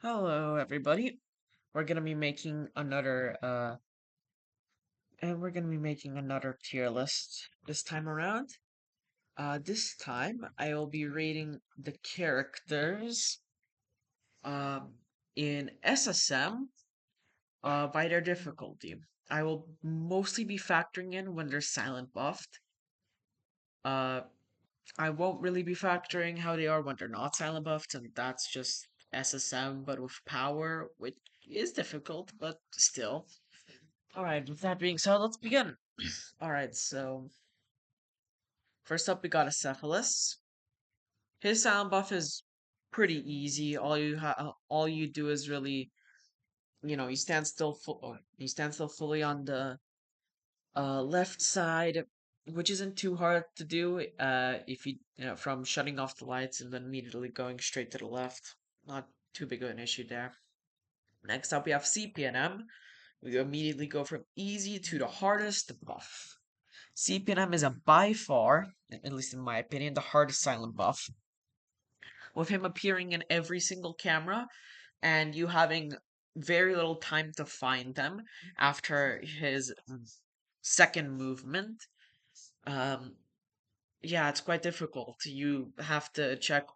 Hello, everybody. We're gonna be making another tier list this time around. This time I will be rating the characters um in SSM by their difficulty. I will mostly be factoring in when they're silent buffed. Uh, I won't really be factoring how they are when they're not silent buffed, and that's just SSM but with power, which is difficult, but still. Alright, with that being said, let's begin. Alright, so first up we got Acephalus. His sound buff is pretty easy. All you do is really, you stand still fully on the left side, which isn't too hard to do if from shutting off the lights and then immediately going straight to the left. Not too big of an issue there. Next up we have CPNM. We immediately go from easy to the hardest buff. CPNM is a by far, at least in my opinion, the hardest silent buff. With him appearing in every single camera and you having very little time to find them after his second movement. Um, yeah, it's quite difficult. You have to check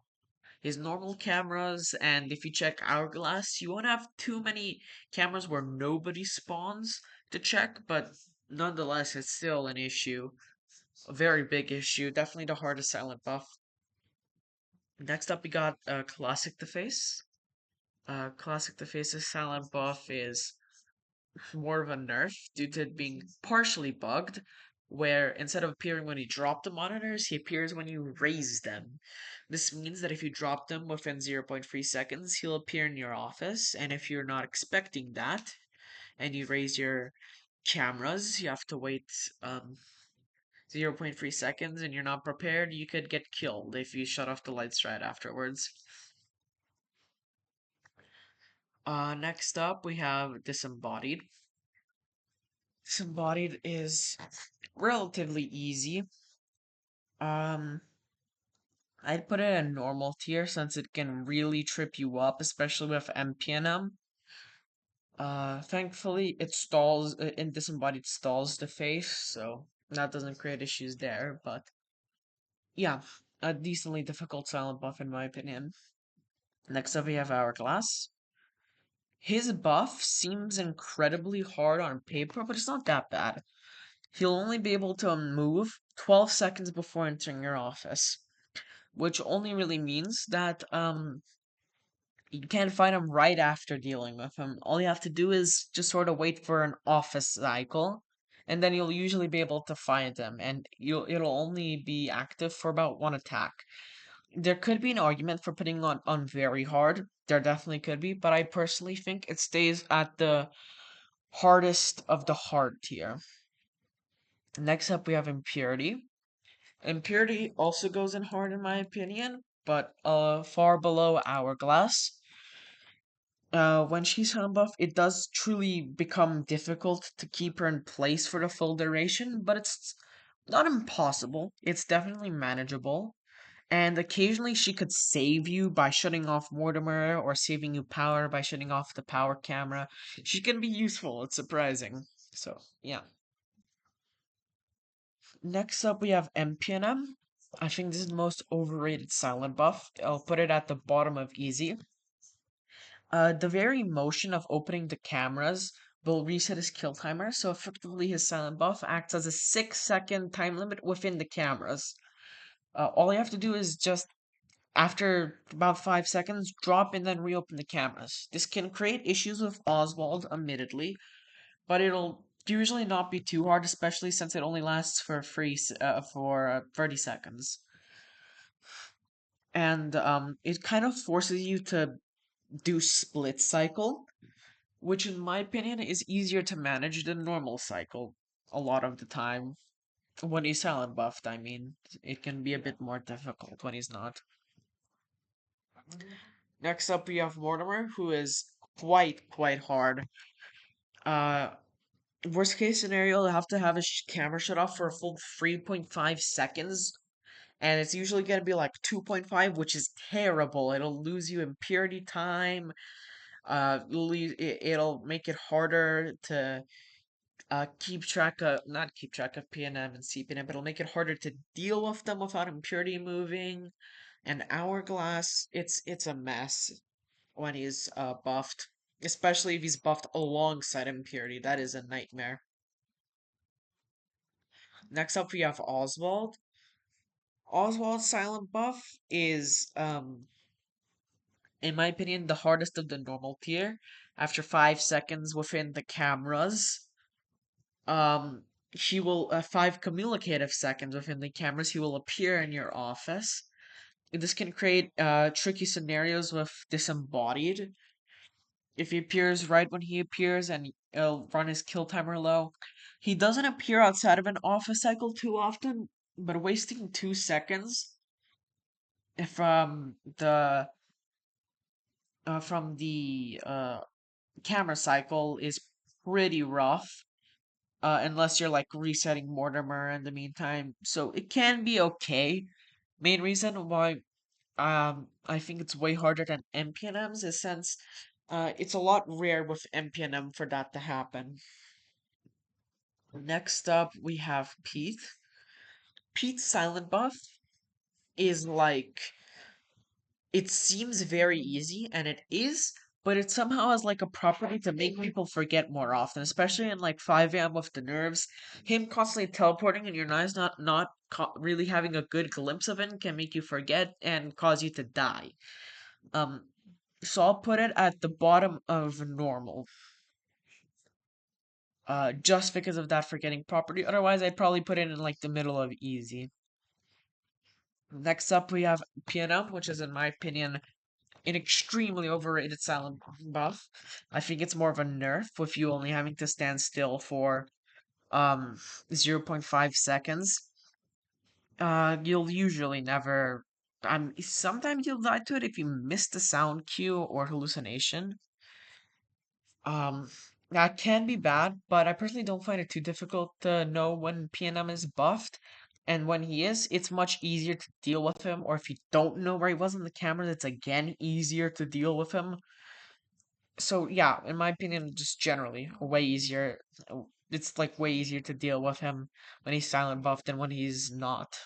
his normal cameras, and if you check Hourglass, you won't have too many cameras where nobody spawns to check, but nonetheless, it's still an issue. A very big issue. Definitely the hardest silent buff. Next up, we got Classic the Face. Classic the Face's silent buff is more of a nerf due to it being partially bugged, where instead of appearing when you drop the monitors, he appears when you raise them. This means that if you drop them within zero point 0.3 seconds, he'll appear in your office, and if you're not expecting that, and you raise your cameras, you have to wait zero point 0.3 seconds and you're not prepared, you could get killed if you shut off the lights right afterwards. Next up, we have Disembodied. Disembodied is relatively easy. Um, I'd put it in normal tier since it can really trip you up, especially with MPNM. Thankfully, it stalls, in Disembodied stalls the face, so that doesn't create issues there, but yeah, a decently difficult silent buff in my opinion. Next up, we have Hourglass. His buff seems incredibly hard on paper, but it's not that bad. He'll only be able to move 12 seconds before entering your office, which only really means that you can't find him right after dealing with him. All you have to do is just sort of wait for an office cycle, and then you'll usually be able to find him, and it'll only be active for about one attack. There could be an argument for putting on very hard. There definitely could be, but I personally think it stays at the hardest of the hard tier. Next up, we have Impurity. Impurity also goes in hard in my opinion, but far below Hourglass. When she's on buff, it does truly become difficult to keep her in place for the full duration, but it's not impossible. It's definitely manageable. And occasionally she could save you by shutting off Mortimer or saving you power by shutting off the power camera. She can be useful, it's surprising. So, yeah. Next up, we have MPNM. I think this is the most overrated silent buff. I'll put it at the bottom of easy. The very motion of opening the cameras will reset his kill timer, so effectively his silent buff acts as a 6-second time limit within the cameras. All you have to do is just, after about 5 seconds, drop and then reopen the cameras. This can create issues with Oswald, admittedly, but it'll usually not be too hard, especially since it only lasts for 30 seconds. And it kind of forces you to do split cycle, which in my opinion is easier to manage than normal cycle a lot of the time. When he's silent buffed, I mean, it can be a bit more difficult when he's not. Next up, we have Mortimer, who is quite hard. Uh, Worst case scenario, you have to have his camera shut off for a full 3.5 seconds, and it's usually going to be like 2.5, which is terrible. It'll lose you impurity time. it'll make it harder to keep track of not keep track of PNM and CPNM, but it'll make it harder to deal with them without impurity moving. And hourglass, it's a mess when he's buffed, especially if he's buffed alongside impurity. That is a nightmare. Next up, we have Oswald. Oswald's silent buff is, in my opinion, the hardest of the normal tier. After 5 seconds within the cameras, he will 5 cumulative seconds within the cameras. He will appear in your office. This can create tricky scenarios with disembodied. If he appears right when he appears and it'll run his kill timer low. He doesn't appear outside of an office cycle too often, but wasting 2 seconds if from the camera cycle is pretty rough. Unless you're like resetting Mortimer in the meantime. So it can be okay. Main reason why I think it's way harder than MPNMs is since it's a lot rare with MPNM for that to happen. Next up we have Pete. Pete's silent buff is like it seems very easy, and it is, but it somehow has like a property to make people forget more often, especially in like 5 a.m. with the nerves. Him constantly teleporting and your eyes not really having a good glimpse of it can make you forget and cause you to die. Um, so I'll put it at the bottom of normal, just because of that forgetting property. Otherwise, I'd probably put it in like the middle of easy. Next up, we have PNM, which is, in my opinion, an extremely overrated silent buff. I think it's more of a nerf with you only having to stand still for 0 0.5 seconds. You'll usually never sometimes you'll die to it if you miss the sound cue or hallucination. Um that can be bad, but I personally don't find it too difficult to know when PNM is buffed. And when he is, it's much easier to deal with him. Or if you don't know where he was in the camera, it's again easier to deal with him. So yeah, in my opinion, just generally way easier. It's like way easier to deal with him when he's silent buff than when he's not.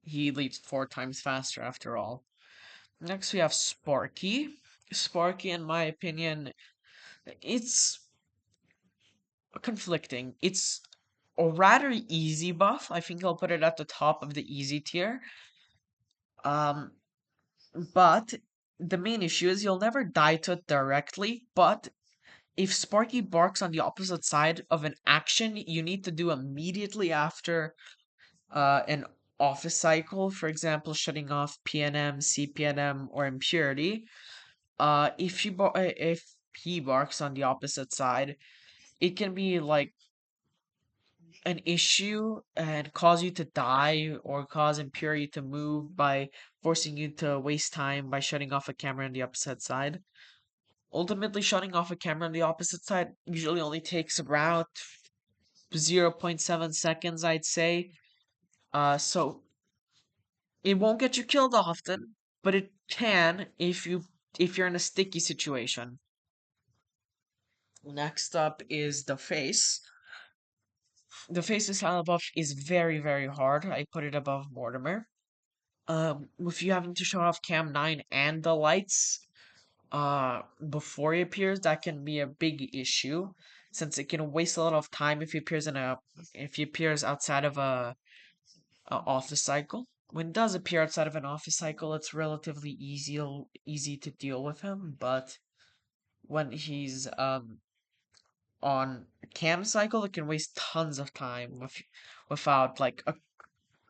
He leaps 4 times faster after all. Next we have Sparky. Sparky, in my opinion, it's conflicting. It's a rather easy buff. I think I'll put it at the top of the easy tier. Um, but the main issue is you'll never die to it directly, but if Sparky barks on the opposite side of an action you need to do immediately after an office cycle, for example, shutting off PNM, CPNM, or impurity, if he barks on the opposite side, it can be like an issue and cause you to die or cause impurity to move by forcing you to waste time by shutting off a camera on the opposite side. Ultimately, shutting off a camera on the opposite side usually only takes about 0 0.7 seconds, I'd say. So it won't get you killed often, but it can if you're in a sticky situation. Next up is the face. The face's silent buff is very, very hard. I put it above Mortimer. With you having to shut off cam 9 and the lights before he appears, that can be a big issue since it can waste a lot of time if he appears outside of a office cycle. When it does appear outside of an office cycle, it's relatively easy to deal with him, but when he's on a cam cycle, it can waste tons of time without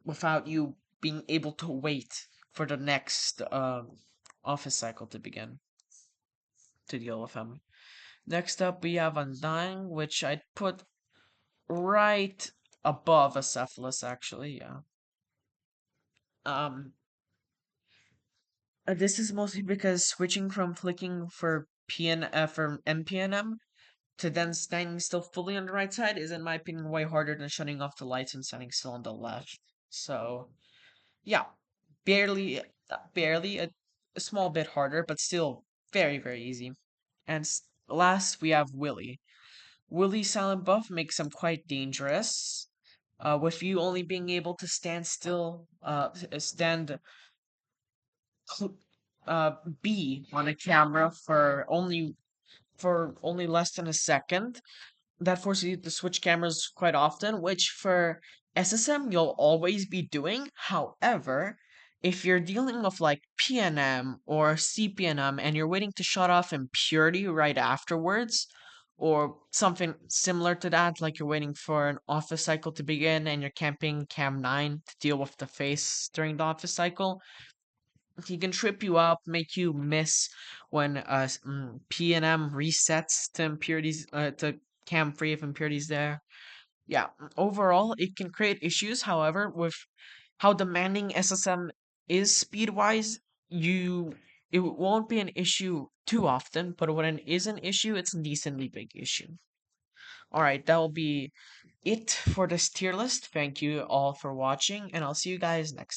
without you being able to wait for the next office cycle to begin to deal with him. Next up, we have Undying, which I'd put right above Acephalus, actually, yeah. Um, this is mostly because switching from flicking for from MPNM to then standing still fully on the right side is, in my opinion, way harder than shutting off the lights and standing still on the left. So, yeah, barely, barely a small bit harder, but still Very, very easy. And last, we have Willy. Willy's silent buff makes him quite dangerous. With you only being able to stand still, stand cl- B on a camera for only less than a second. That forces you to switch cameras quite often, which for SSM you'll always be doing. However, if you're dealing with like PNM or CPNM and you're waiting to shut off impurity right afterwards, or something similar to that, like you're waiting for an office cycle to begin and you're camping cam 9 to deal with the face during the office cycle, he can trip you up, make you miss when PNM resets to impurities to cam free if impurities there. Yeah, overall it can create issues. However, with how demanding SSM is speed wise, it won't be an issue too often. But when it is an issue, it's a decently big issue. All right, that will be it for this tier list. Thank you all for watching, and I'll see you guys next time.